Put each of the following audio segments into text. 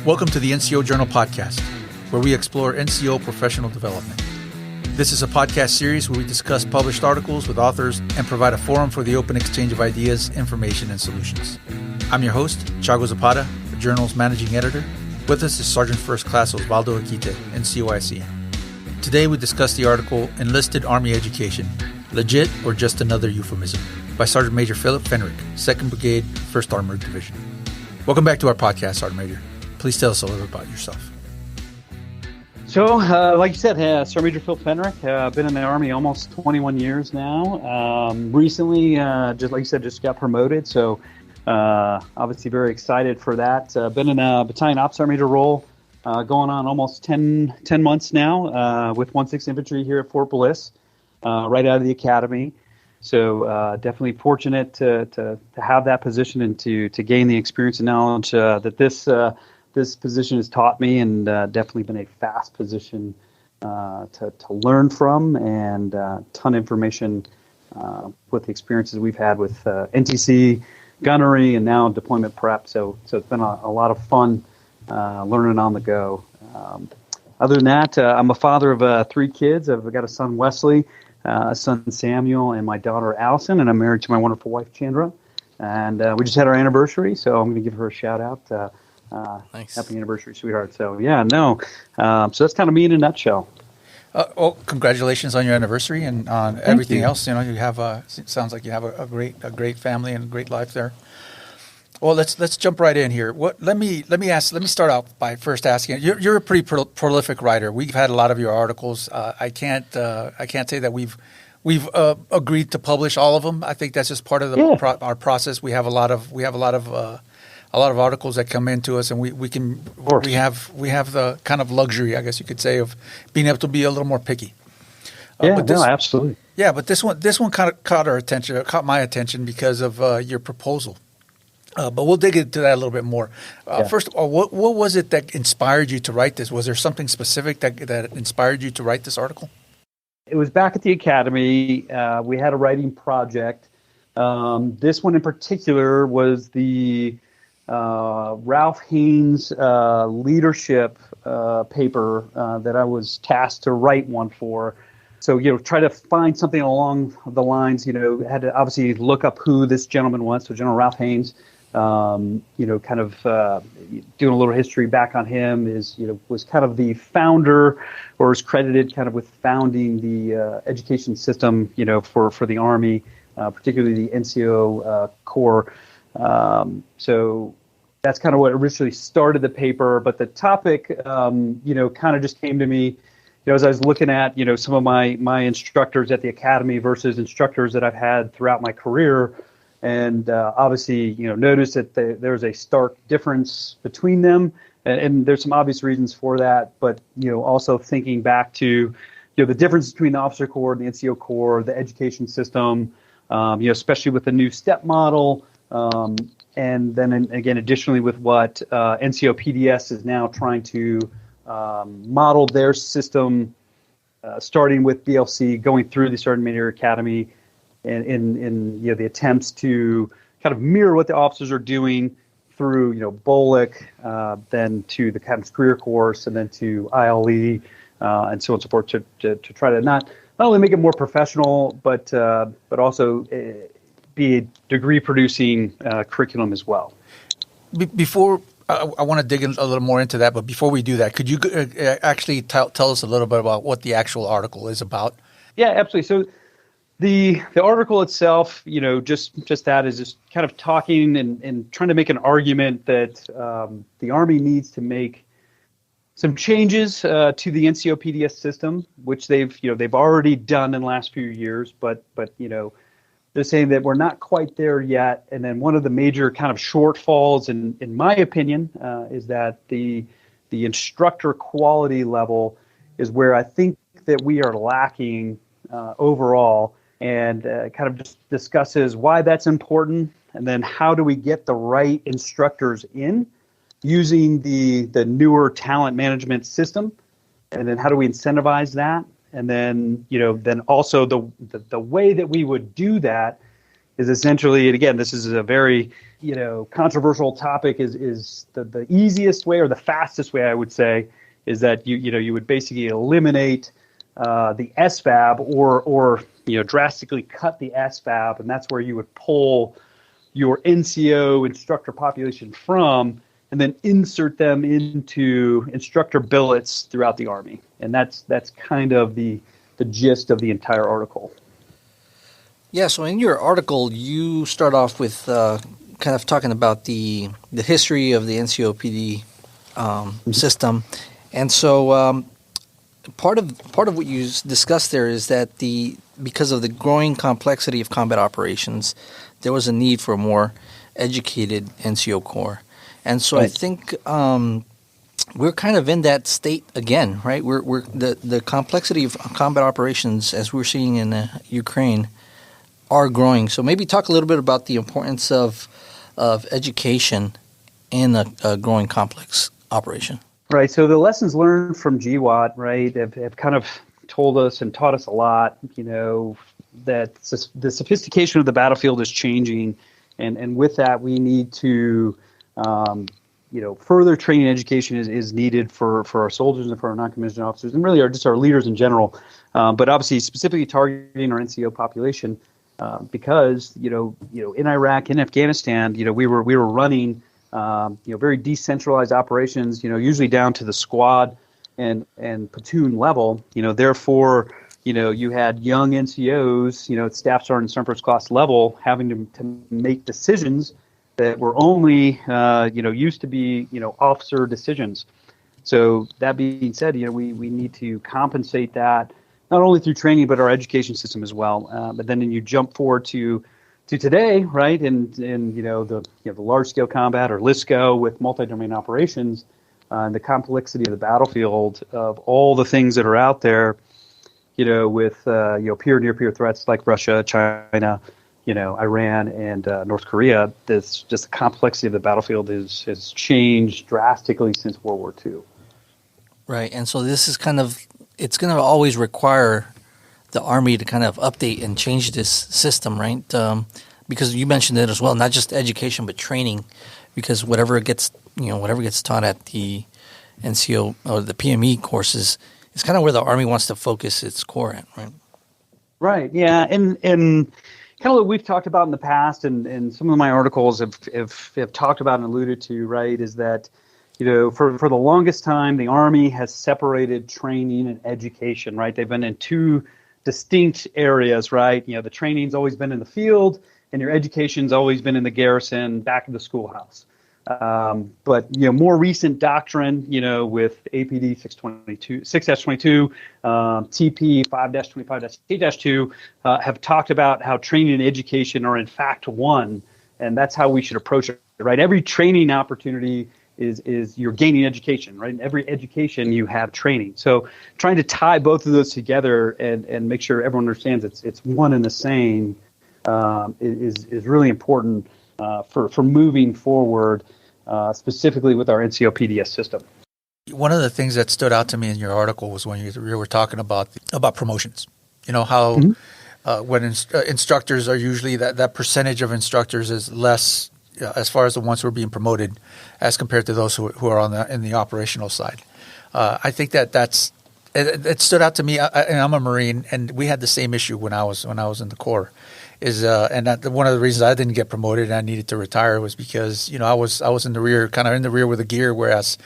Welcome to the NCO Journal Podcast, where we explore NCO professional development. This is a podcast series where we discuss published articles with authors and provide a forum for the open exchange of ideas, information, and solutions. I'm your host, Chago Zapata, the journal's managing editor. With us is Sergeant First Class Osvaldo Aquite, NCOIC. Today we discuss the article Enlisted Army Education, Legit or Just Another Euphemism, by Sergeant Major Phillip Fenrick, 2nd Brigade, 1st Armored Division. Welcome back to our podcast, Sergeant Major. Please tell us a little about yourself. So, like you said, Sergeant Major Phillip Fenrick, been in the Army almost 21 years now. Recently, just like you said, just got promoted, so obviously very excited for that. Been in a battalion ops sergeant major role going on almost 10 months now with 1/6 Infantry here at Fort Bliss, right out of the academy. So definitely fortunate to have that position and to gain the experience and knowledge that this position has taught me, and definitely been a fast position to learn from, and a ton of information with the experiences we've had with NTC, gunnery, and now deployment prep. So it's been a lot of fun learning on the go. Other than that, I'm a father of 3 kids. I've got a son, Wesley, a son, Samuel, and my daughter, Allison, and I'm married to my wonderful wife, Chandra. And we just had our anniversary, so I'm going to give her a shout out. Nice. Happy anniversary, sweetheart. So so that's kind of me in a nutshell. Well, congratulations on your anniversary and on everything else. You know, you have it sounds like you have a great family and a great life there. Well, let's jump right in here. Let me start out by first asking. You're a pretty prolific writer. We've had a lot of your articles. I can't say that we've agreed to publish all of them. I think that's just part of our process. We have a lot of articles that come into us, and we have the kind of luxury, I guess you could say, of being able to be a little more picky. Absolutely. Yeah, but this one kind of caught my attention because of your proposal. But we'll dig into that a little bit more. First of all, what was it that inspired you to write this? Was there something specific that inspired you to write this article? It was back at the academy. We had a writing project. This one in particular was the Ralph Haynes leadership paper that I was tasked to write one for. So, try to find something along the lines, had to obviously look up who this gentleman was. So General Ralph Haynes, kind of doing a little history back on him, was kind of the founder, or is credited kind of with founding the education system, for the Army, particularly the NCO Corps. So that's kind of what originally started the paper, but the topic, kind of just came to me, as I was looking at, some of my instructors at the academy versus instructors that I've had throughout my career, and obviously, noticed that there's a stark difference between them, and there's some obvious reasons for that, but, also thinking back to, the difference between the officer corps and the NCO corps, the education system, especially with the new STEP model, and then again, additionally with what NCO PDS is now trying to model their system, starting with BLC, going through the Sergeant Major Academy, and in the attempts to kind of mirror what the officers are doing through BOLIC, then to the Captain's Career Course, and then to ILE, and so on and so forth, to try to not only make it more professional, but also be a degree-producing curriculum as well. Before I want to dig in a little more into that, but before we do that, could you actually tell us a little bit about what the actual article is about? Yeah, absolutely. So the article itself, just that is just kind of talking and trying to make an argument that the Army needs to make some changes to the NCO PDS system, which they've already done in the last few years, but they're saying that we're not quite there yet. And then one of the major kind of shortfalls, in my opinion, is that the instructor quality level is where I think that we are lacking overall, and kind of just discusses why that's important, and then how do we get the right instructors in using the newer talent management system, and then how do we incentivize that? And then, then also the way that we would do that is essentially, and again, this is a very, controversial topic, is the easiest way or the fastest way, I would say, is that you would basically eliminate the SFAB or drastically cut the SFAB, and that's where you would pull your NCO instructor population from, and then insert them into instructor billets throughout the Army. And that's kind of the gist of the entire article. Yeah, so in your article, you start off with kind of talking about the history of the NCO PD system. And so part of what you discussed there is that because of the growing complexity of combat operations, there was a need for a more educated NCO Corps. And so I think we're kind of in that state again, right? We're the complexity of combat operations, as we're seeing in Ukraine, are growing. So maybe talk a little bit about the importance of education in a growing complex operation. Right. So the lessons learned from GWOT, right, have kind of told us and taught us a lot, that the sophistication of the battlefield is changing. And with that, we need to, further training education is needed for our soldiers and for our non-commissioned officers and really our leaders in general. But obviously specifically targeting our NCO population because, in Iraq, in Afghanistan, we were running very decentralized operations, usually down to the squad and platoon level, therefore, you had young NCOs, at staff sergeant and sergeant first class level having to make decisions that were only, used to be, officer decisions. So that being said, we need to compensate that not only through training, but our education system as well. But then you jump forward to today, right? And the large scale combat or LSCO with multi-domain operations, and the complexity of the battlefield of all the things that are out there, with peer near peer threats like Russia, China, Iran, and North Korea. This just the complexity of the battlefield has changed drastically since World War II. Right, and so this is it's going to always require the Army to kind of update and change this system, right? Because you mentioned it as well, not just education but training, because whatever gets taught at the NCO or the PME courses is kind of where the Army wants to focus its core at, right? Right. Yeah, and kind of what we've talked about in the past, and some of my articles have talked about and alluded to, right, is that for the longest time the Army has separated training and education, right? They've been in two distinct areas, right? The training's always been in the field, and your education's always been in the garrison, back of the schoolhouse. But more recent doctrine, with APD 6-22, TP 5-25-8-2, have talked about how training and education are in fact one, and that's how we should approach it, right? Every training opportunity is you're gaining education, right? In every education you have training. So trying to tie both of those together and make sure everyone understands it's one and the same is really important for moving forward, specifically with our NCO PDS system. One of the things that stood out to me in your article was when you were talking about promotions. How when instructors are usually that percentage of instructors is less as far as the ones who are being promoted as compared to those who are in the operational side. I think it stood out to me. And I'm a Marine, and we had the same issue when I was in the Corps. One of the reasons I didn't get promoted and I needed to retire was because I was in the rear, kind of in the rear with the gear, whereas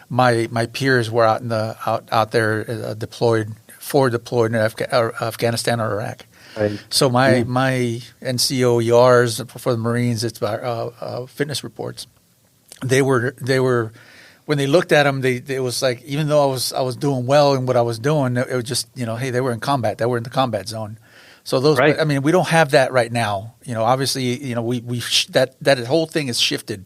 my peers were out there deployed in Afghanistan or Iraq. Right. So my NCO ERs for the Marines, it's fitness reports. They were when they looked at them, it was like, even though I was doing well in what I was doing, it was just hey, they were in combat, they were in the combat zone. So those, right. I mean, we don't have that right now. Obviously, we that whole thing has shifted.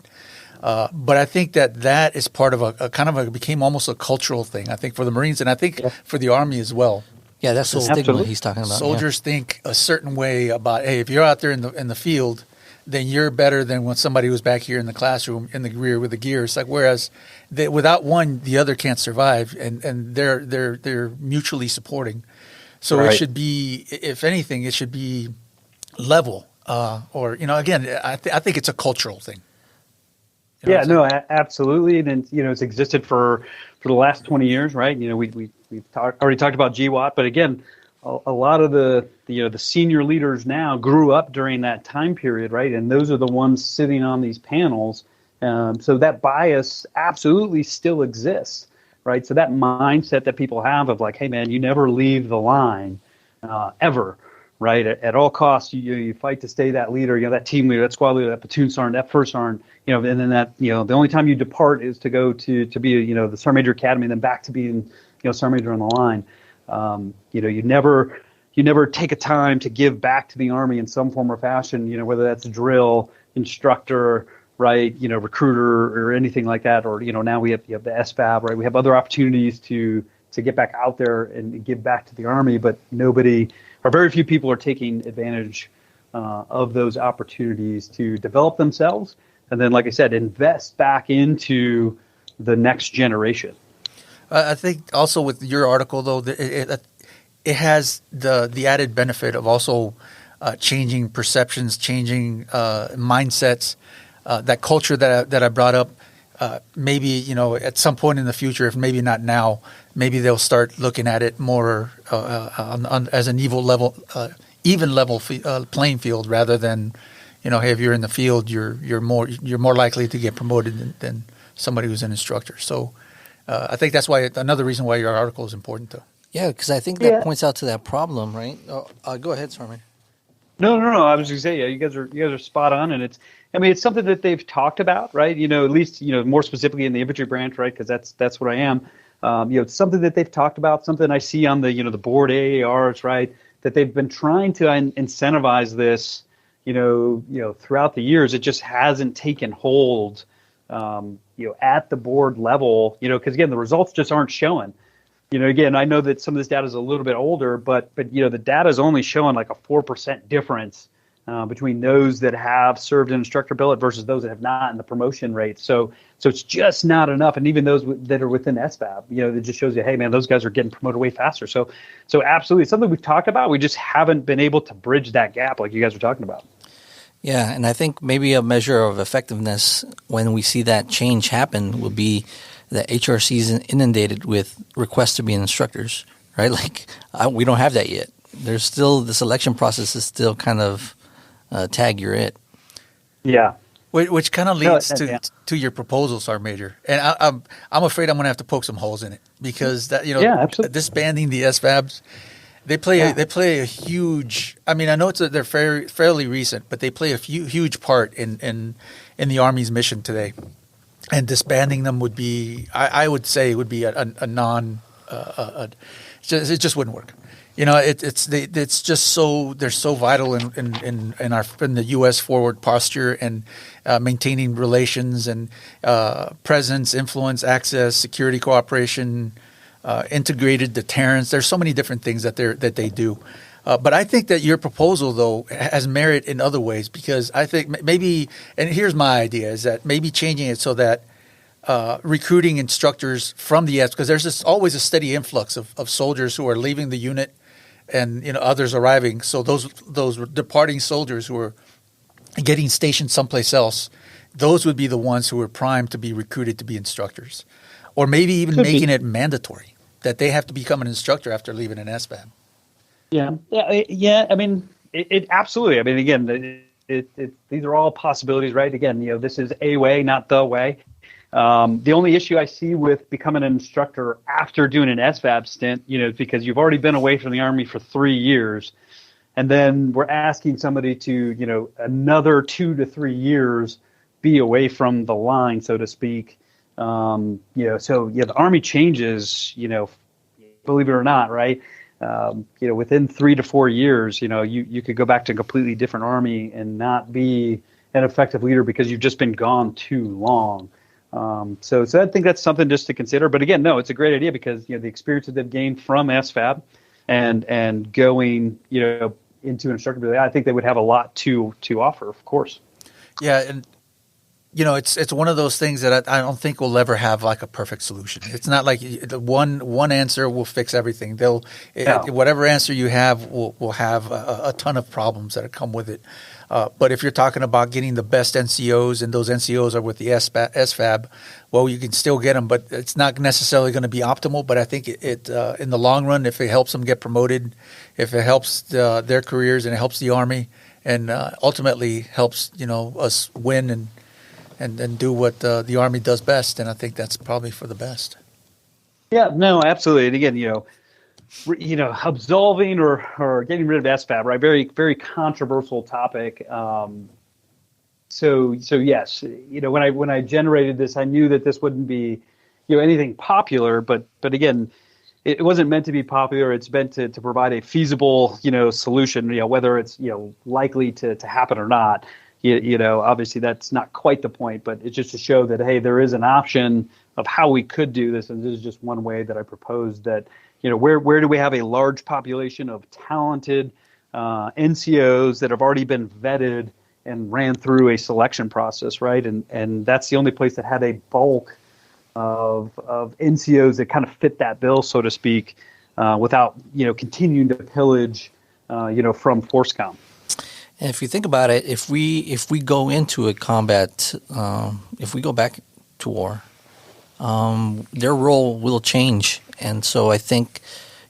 But I think that is part of it became almost a cultural thing, I think, for the Marines, and I think for the Army as well. Yeah, that's the stigma he's talking about. Soldiers think a certain way about, hey, if you're out there in the field, then you're better than when somebody who's back here in the classroom in the rear with the gear. It's like, whereas without one, the other can't survive, and they're mutually supporting. So It should be, if anything, it should be level. or again, I think it's a cultural thing. Yeah, no, absolutely, and it's existed for the last 20 years, right? We've already talked about GWAT, but again, a lot of the senior leaders now grew up during that time period, right? And those are the ones sitting on these panels. So that bias absolutely still exists, right? So that mindset that people have of like, hey man, you never leave the line, ever. Right, at all costs, you fight to stay that leader, that team leader, that squad leader, that platoon sergeant, that first sergeant, and then that, the only time you depart is to go to be, the Sergeant Major Academy, and then back to being, Sergeant Major on the line. You never take a time to give back to the Army in some form or fashion, whether that's drill, instructor, right, recruiter or anything like that, or now we have the SFAB, right? We have other opportunities to get back out there and give back to the Army, but very few people are taking advantage of those opportunities to develop themselves, and then, like I said, invest back into the next generation. I think also with your article, though, it has the added benefit of also changing perceptions, changing mindsets. That culture that I brought up, maybe at some point in the future, if maybe not now, maybe they'll start looking at it more as an even level playing field, rather than hey, if you're in the field, you're more likely to get promoted than somebody who's an instructor. So I think that's why another reason why your article is important, though. Yeah, because I think that points out to that problem, right? Go ahead, Sarman. No. I was just going to say, you guys are spot on, and it's something that they've talked about, right? At least more specifically in the infantry branch, right? Because that's what I am. It's something that they've talked about, something I see on the the board AARs, right? That they've been trying to incentivize this, throughout the years. It just hasn't taken hold, at the board level, because again, the results just aren't showing. Again, I know that some of this data is a little bit older, but the data is only showing like a 4% difference between those that have served an instructor billet versus those that have not in the promotion rate. So it's just not enough. And even those that are within SFAB, it just shows you, hey man, those guys are getting promoted way faster. So absolutely, it's something we've talked about. We just haven't been able to bridge that gap like you guys were talking about. Yeah, and I think maybe a measure of effectiveness when we see that change happen will be that HRC is inundated with requests to be instructors, right? Like we don't have that yet. There's still the selection process is still kind of tag you're it. Yeah, which kind of leads to your proposal, Sergeant Major. And I'm afraid I'm going to have to poke some holes in it, because that disbanding the SFABs, they play a huge. I mean, I know they're fairly recent, but they play a huge part in the Army's mission today. And disbanding them would be, I would say, would be a non. It just wouldn't work. It's just so they're so vital in the U.S. forward posture and maintaining relations and presence, influence, access, security cooperation, integrated deterrence. There's so many different things that they do. But I think that your proposal, though, has merit in other ways, because I think maybe, and here's my idea, is that maybe changing it so that recruiting instructors from the because there's always a steady influx of soldiers who are leaving the unit and others arriving. So those departing soldiers who are getting stationed someplace else, those would be the ones who are primed to be recruited to be instructors, or maybe even making it mandatory that they have to become an instructor after leaving an SFAB. Yeah. I mean, it absolutely. I mean, again, these are all possibilities, right? Again, this is a way, not the way. The only issue I see with becoming an instructor after doing an SFAB stint, is because you've already been away from the Army for 3 years, and then we're asking somebody to, another 2 to 3 years be away from the line, so to speak. The Army changes, believe it or not, right? Within 3 to 4 years, you could go back to a completely different Army and not be an effective leader because you've just been gone too long. So I think that's something just to consider. But again, no, it's a great idea because the experience that they've gained from SFAB and going into an instructor, I think they would have a lot to offer, of course. Yeah, and it's one of those things that I don't think we'll ever have like a perfect solution. It's not like the one answer will fix everything. Whatever answer you have will have a ton of problems that come with it. But if you're talking about getting the best NCOs, and those NCOs are with the SFAB, well, you can still get them, but it's not necessarily going to be optimal. But I think it in the long run, if it helps them get promoted, if it helps their careers and it helps the Army, and ultimately helps us win and do what the Army does best, and I think that's probably for the best. Yeah, no, absolutely. And again, absolving or getting rid of SFAB, right? Very, very controversial topic. So yes, when I generated this, I knew that this wouldn't be, anything popular, but again, it wasn't meant to be popular. It's meant to provide a feasible, solution, whether it's, likely to happen or not. Obviously that's not quite the point, but it's just to show that, hey, there is an option of how we could do this. And this is just one way that I proposed that, where do we have a large population of talented NCOs that have already been vetted and ran through a selection process, right? And that's the only place that had a bulk of NCOs that kind of fit that bill, so to speak, without, continuing to pillage, from FORSCOM. And if you think about it, if we go into a combat, if we go back to war, their role will change, and so I think,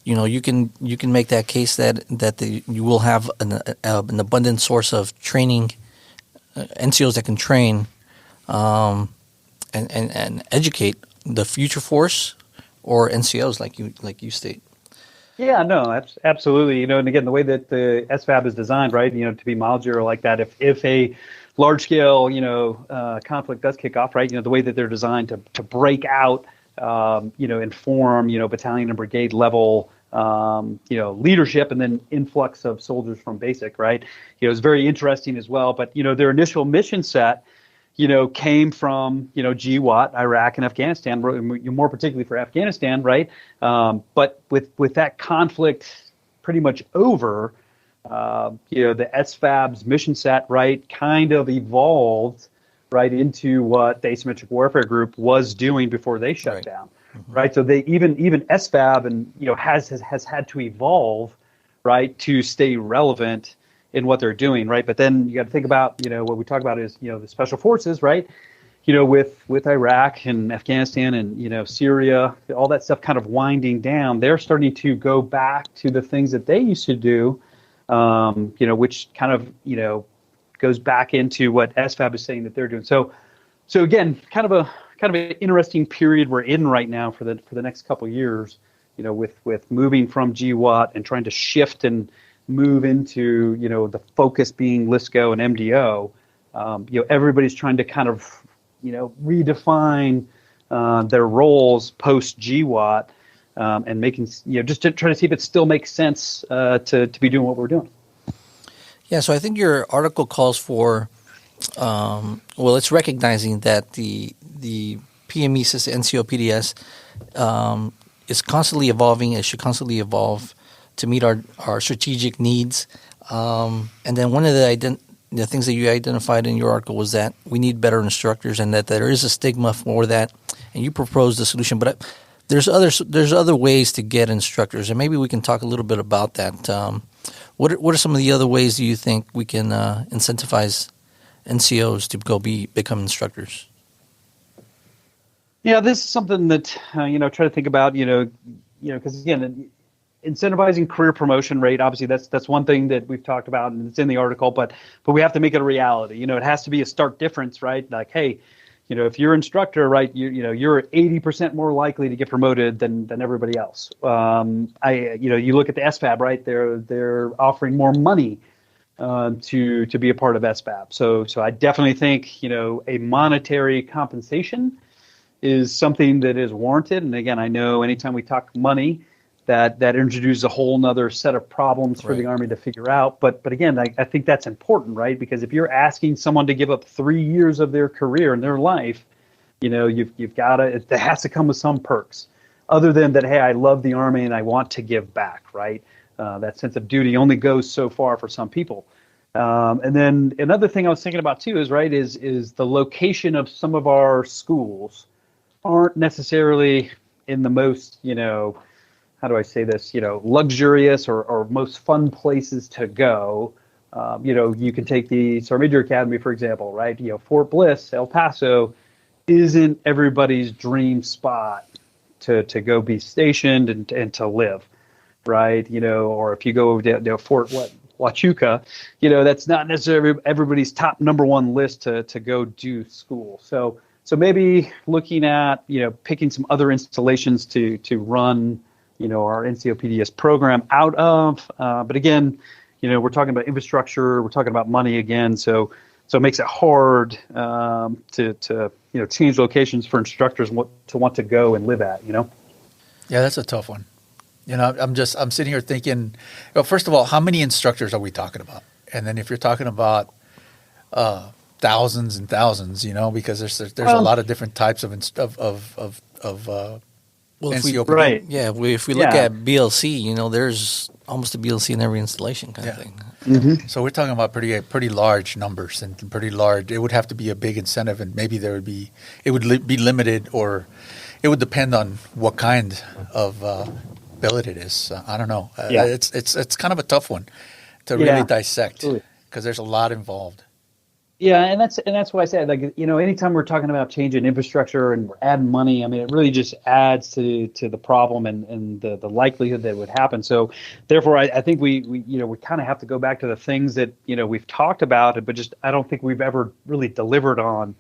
you can make that case that you will have an abundant source of training, NCOs that can train, and educate the future force or NCOs like you state. Yeah, no, absolutely. And again, the way that the SFAB is designed, right, to be modular like that, if a large scale, conflict does kick off, right, the way that they're designed to break out, and form, battalion and brigade level, leadership, and then influx of soldiers from basic, right, it's very interesting as well. But, their initial mission set, came from, GWAT, Iraq, and Afghanistan, more particularly for Afghanistan, right? But with that conflict pretty much over, the SFAB's mission set, right, kind of evolved, right, into what the Asymmetric Warfare Group was doing before they shut down, right? So they even SFAB and has had to evolve, right, to stay relevant in what they're doing, right? But then you got to think about, what we talk about is, the special forces, right? With Iraq and Afghanistan and, Syria, all that stuff kind of winding down, they're starting to go back to the things that they used to do, which kind of, goes back into what SFAB is saying that they're doing. So again, kind of an interesting period we're in right now for the next couple of years, with moving from GWAT and trying to shift and move into, the focus being LISCO and MDO. Everybody's trying to kind of, redefine their roles post GWAT, and making, just to try to see if it still makes sense to be doing what we're doing. Yeah, so I think your article calls for, it's recognizing that the PME system, NCO PDS, is constantly evolving. It should constantly evolve to meet our strategic needs. And then one of the things that you identified in your article was that we need better instructors, and that there is a stigma for that. And you proposed a solution, but there's other ways to get instructors, and maybe we can talk a little bit about that. What are some of the other ways do you think we can incentivize NCOs to become instructors? Yeah, this is something that try to think about. Because again, incentivizing career promotion rate, obviously that's one thing that we've talked about, and it's in the article. But we have to make it a reality. It has to be a stark difference, right? Like, hey, if you're an instructor, right, you're 80% more likely to get promoted than everybody else. You look at the SFAB, right? They're offering more money to be a part of SFAB. So I definitely think a monetary compensation is something that is warranted. And again, I know anytime we talk money, that introduces a whole nother set of problems for the Army to figure out. But again, I think that's important, right? Because if you're asking someone to give up 3 years of their career and their life, you've got to, it has to come with some perks other than that. Hey, I love the Army and I want to give back, right? That sense of duty only goes so far for some people. And then another thing I was thinking about too is the location of some of our schools aren't necessarily in the most, how do I say this, luxurious or most fun places to go. You can take the Sergeant Major Academy, for example, right? Fort Bliss, El Paso isn't everybody's dream spot to go be stationed and to live, right? Or if you go to Fort Huachuca, that's not necessarily everybody's top number one list to go do school. So maybe looking at, picking some other installations to run, our NCO PDS program out of. But again, we're talking about infrastructure, we're talking about money again. So it makes it hard to change locations for instructors to want to go and live at, Yeah, that's a tough one. I'm sitting here thinking, first of all, how many instructors are we talking about? And then if you're talking about thousands and thousands, because there's a lot of different types of NCO. Right. Yeah, if we look at BLC, there's almost a BLC in every installation kind of thing. Mm-hmm. So we're talking about pretty large numbers and pretty large. It would have to be a big incentive, and maybe it would be limited, or it would depend on what kind of billet it is. I don't know. It's kind of a tough one to really dissect because there's a lot involved. Yeah, and that's why I said, anytime we're talking about changing infrastructure and we're adding money, I mean, it really just adds to the problem and the likelihood that it would happen. So therefore, I think we kind of have to go back to the things that, we've talked about, but just I don't think we've ever really delivered on,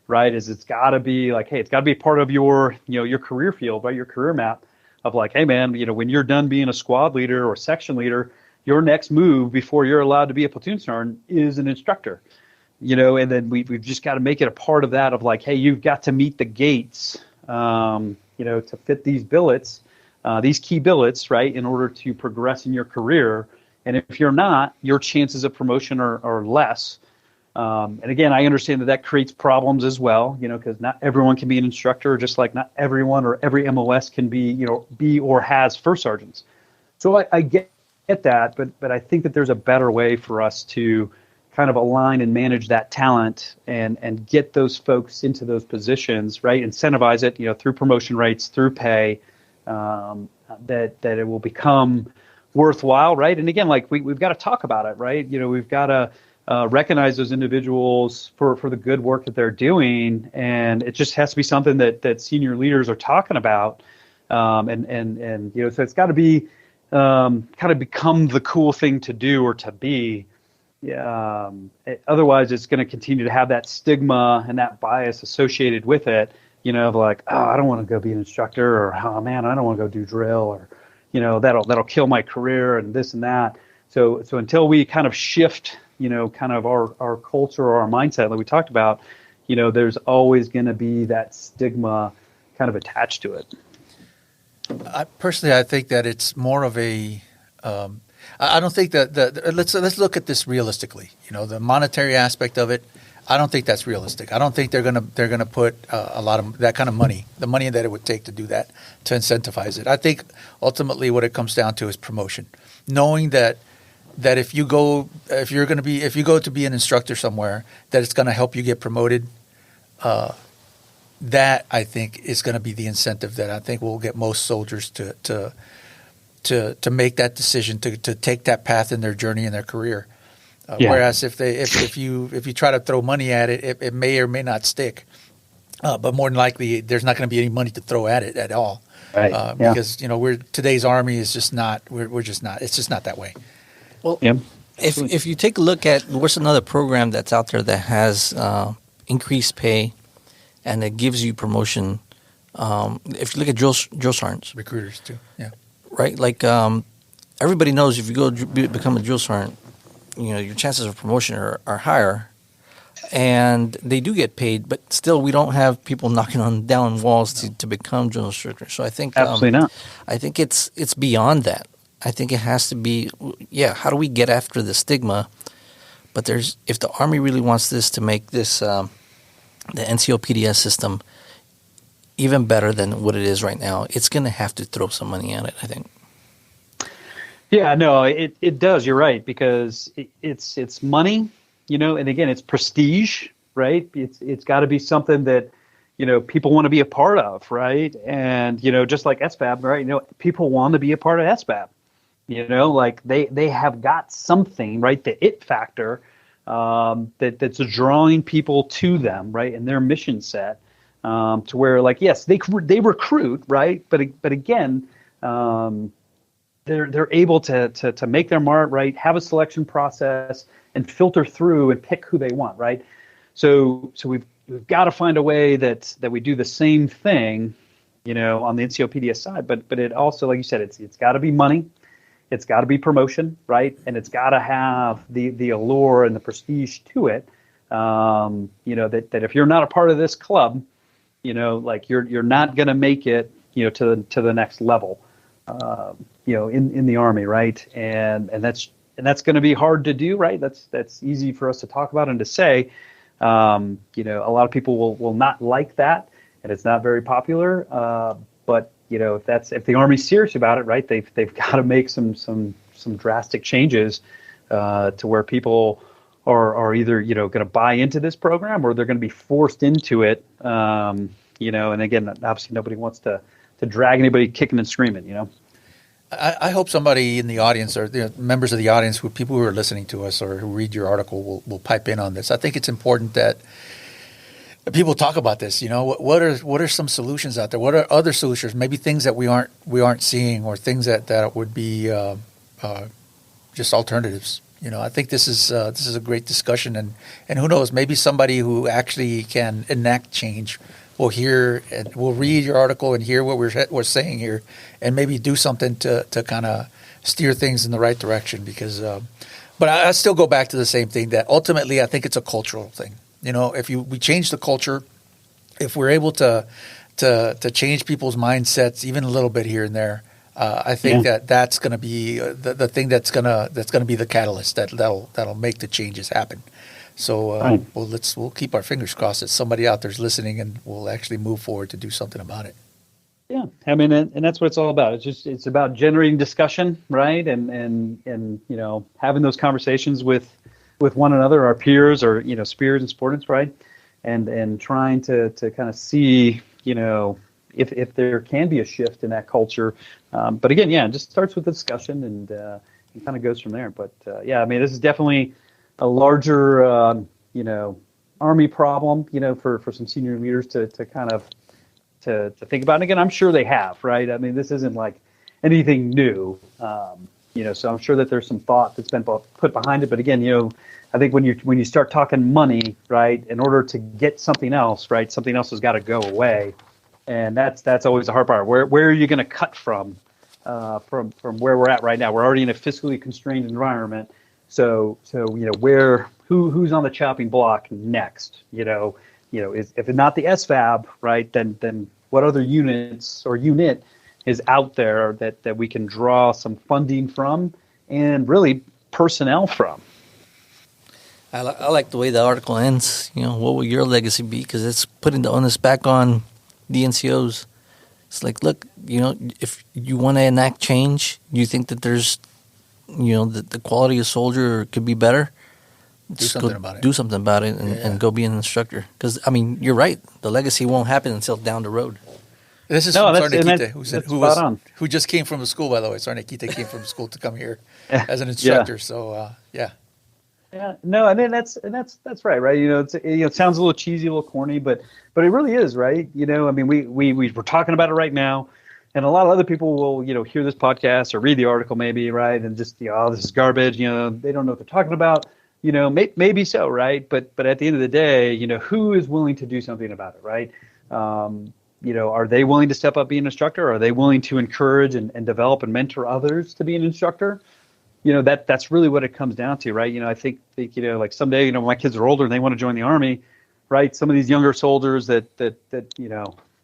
right? It's got to be like, hey, it's got to be part of your, your career field, right? Your career map of like, hey, man, when you're done being a squad leader or section leader, your next move before you're allowed to be a platoon sergeant is an instructor. And then we've just got to make it a part of that of like, hey, you've got to meet the gates, to fit these billets, these key billets, right, in order to progress in your career. And if you're not, your chances of promotion are less. And again, I understand that creates problems as well, because not everyone can be an instructor, just like not everyone or every MOS can be or has first sergeants. So I get that, but I think that there's a better way for us to kind of align and manage that talent and get those folks into those positions, right? Incentivize it, through promotion rates, through pay, that it will become worthwhile, right? And again, like we've got to talk about it, right? We've got to recognize those individuals for the good work that they're doing, and it just has to be something that senior leaders are talking about, and so it's got to be kind of become the cool thing to do or to be. Otherwise, it's going to continue to have that stigma and that bias associated with it, of like, oh, I don't want to go be an instructor, or oh man, I don't want to go do drill, or that'll kill my career and this and that. So until we kind of shift, kind of our culture or our mindset, like we talked about, there's always going to be that stigma kind of attached to it. I think that it's more of a. I don't think that let's look at this realistically. The monetary aspect of it, I don't think that's realistic. I don't think they're gonna put a lot of that kind of money, the money that it would take to do that, to incentivize it. I think ultimately what it comes down to is promotion. Knowing that if you go to be an instructor somewhere, that it's going to help you get promoted. That I think is going to be the incentive that I think will get most soldiers to make that decision to take that path in their journey in their career. Whereas if you try to throw money at it, it may or may not stick. But more than likely, there's not going to be any money to throw at it at all. Right. Because today's Army is just not. We're just not. It's just not that way. Well, if you take a look at what's another program that's out there that has increased pay and it gives you promotion, if you look at drill sergeants, recruiters too, right? Like everybody knows if you go become a drill sergeant, your chances of promotion are higher, and they do get paid. But still, we don't have people knocking down walls to become drill instructors. So I think absolutely not. I think it's beyond that. I think it has to be, how do we get after the stigma? But if the Army really wants this to make this, the NCO PDS system even better than what it is right now, it's going to have to throw some money at it, I think. Yeah, no, it does. You're right, because it's money, and again, it's prestige, right? It's got to be something that, people want to be a part of, right? And, just like SBAB, right? People want to be a part of SBAB, like they have got something, right? The it factor, that's drawing people to them, right? And their mission set, to where, like, yes, they recruit, right? But again, they're able to make their mark, right? Have a selection process and filter through and pick who they want, right? So we've got to find a way that we do the same thing, on the NCO PDS side. But it also, like you said, it's got to be money, it's got to be promotion, right? And it's got to have the allure and the prestige to it. That if you're not a part of this club, like you're not going to make it, to the next level. In the Army, right? And that's going to be hard to do, right? That's easy for us to talk about and to say. A lot of people will not like that, and it's not very popular. But if the Army's serious about it, right? They've got to make some drastic changes to where people are either going to buy into this program, or they're going to be forced into it. And again, obviously nobody wants to drag anybody kicking and screaming, I hope somebody in the audience, or members of the audience, people who are listening to us or who read your article will pipe in on this. I think it's important that people talk about this. What are some solutions out there? What are other solutions? Maybe things that we aren't seeing, or things that would be just alternatives. I think this is a great discussion, and who knows, maybe somebody who actually can enact change will hear and will read your article and hear what we're saying here, and maybe do something to kind of steer things in the right direction. Because, but I still go back to the same thing, that ultimately I think it's a cultural thing. If we change the culture, if we're able to change people's mindsets even a little bit here and there, I think that's going to be the thing that's going to be the catalyst that'll make the changes happen. So right. We'll keep our fingers crossed that somebody out there's listening and will actually move forward to do something about it. Yeah, I mean, and that's what it's all about. It's about generating discussion, right? And having those conversations with one another, our peers, or spears and sportants, right? And trying to kind of see if there can be a shift in that culture. But again, it just starts with the discussion and kind of goes from there. But I mean, this is definitely a larger, Army problem, for some senior leaders to kind of to think about. And again, I'm sure they have, right? I mean, this isn't like anything new, so I'm sure that there's some thought that's been put behind it. But again, I think when you start talking money, right, in order to get something else, right, something else has got to go away. And that's always the hard part. Where are you going to cut from where we're at right now? We're already in a fiscally constrained environment. So who's on the chopping block next? If it's not the SFAB, right, then what other units or unit is out there that we can draw some funding from and really personnel from? I like the way the article ends. What will your legacy be? Because it's putting the onus back on the NCOs. It's like, look, if you want to enact change, you think that there's the quality of soldier could be better, do something about it. Do something about it and go be an instructor. Because, I mean, you're right. The legacy won't happen until down the road. This is from Sarnaquita, who just came from the school, by the way. Sarnaquita came from school to come here as an instructor. So, Yeah, no, I mean that's right, right? It sounds a little cheesy, a little corny, but it really is, right? I mean, we're talking about it right now, and a lot of other people will, hear this podcast or read the article maybe, right? And just, this is garbage. They don't know what they're talking about. Maybe so, right? But at the end of the day, who is willing to do something about it, right? Are they willing to step up, be an instructor? Are they willing to encourage and develop and mentor others to be an instructor? That's really what it comes down to, right? I think like someday, when my kids are older and they want to join the Army, right? Some of these younger soldiers that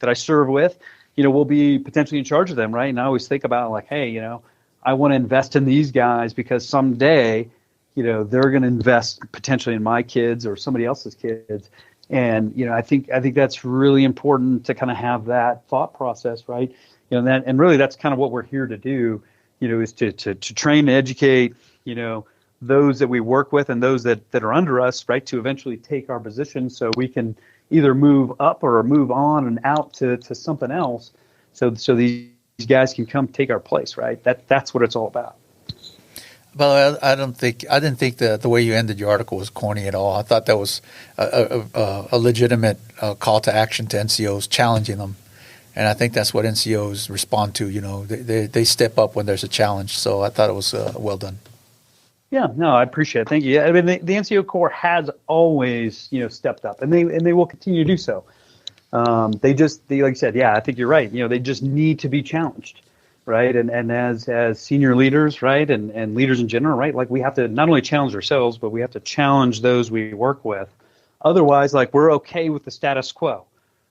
I serve with, will be potentially in charge of them, right? And I always think about like, hey, I want to invest in these guys because someday, they're going to invest potentially in my kids or somebody else's kids. And, I think that's really important to kind of have that thought process, right? And really that's kind of what we're here to do, is to train and educate, those that we work with and those that are under us, right, to eventually take our position so we can either move up or move on and out to something else. So these guys can come take our place, right? That's what it's all about. Well, I didn't think the way you ended your article was corny at all. I thought that was a legitimate call to action to NCOs, challenging them. And I think that's what NCOs respond to. They step up when there's a challenge. So I thought it was well done. Yeah, no, I appreciate it. Thank you. I mean, the NCO Corps has always, stepped up, and they will continue to do so. They like you said, yeah, I think you're right. They just need to be challenged, right? And as senior leaders, right, and leaders in general, right, like we have to not only challenge ourselves, but we have to challenge those we work with. Otherwise, like we're okay with the status quo.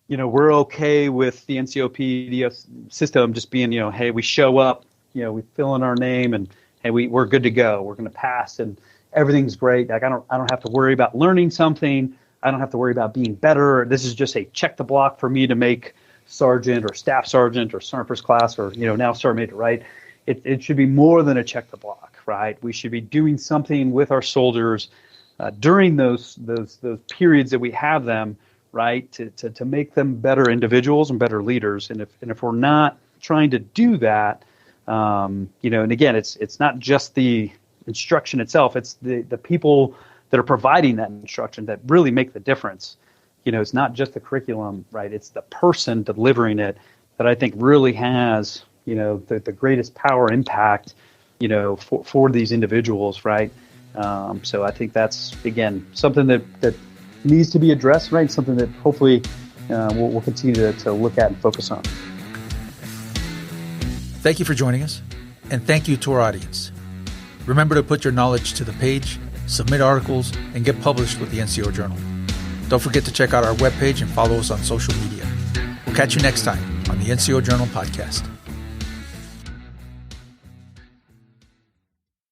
We're okay with the NCOPD system just being, hey, we show up, we fill in our name, and hey, we're good to go. We're going to pass, and everything's great. Like I don't have to worry about learning something. I don't have to worry about being better. This is just a check the block for me to make sergeant or staff sergeant or sergeant first class or now sergeant major, right? It should be more than a check the block, right? We should be doing something with our soldiers during those periods that we have them, right, to make them better individuals and better leaders. And if we're not trying to do that, and again, it's not just the instruction itself; it's the people that are providing that instruction that really make the difference. It's not just the curriculum, right? It's the person delivering it that I think really has, the greatest power impact, for these individuals, right? So I think that's, again, something that needs to be addressed, right? Something that hopefully we'll continue to look at and focus on. Thank you for joining us, and thank you to our audience. Remember to put your knowledge to the page, submit articles, and get published with the NCO Journal. Don't forget to check out our webpage and follow us on social media. We'll catch you next time on the NCO Journal Podcast.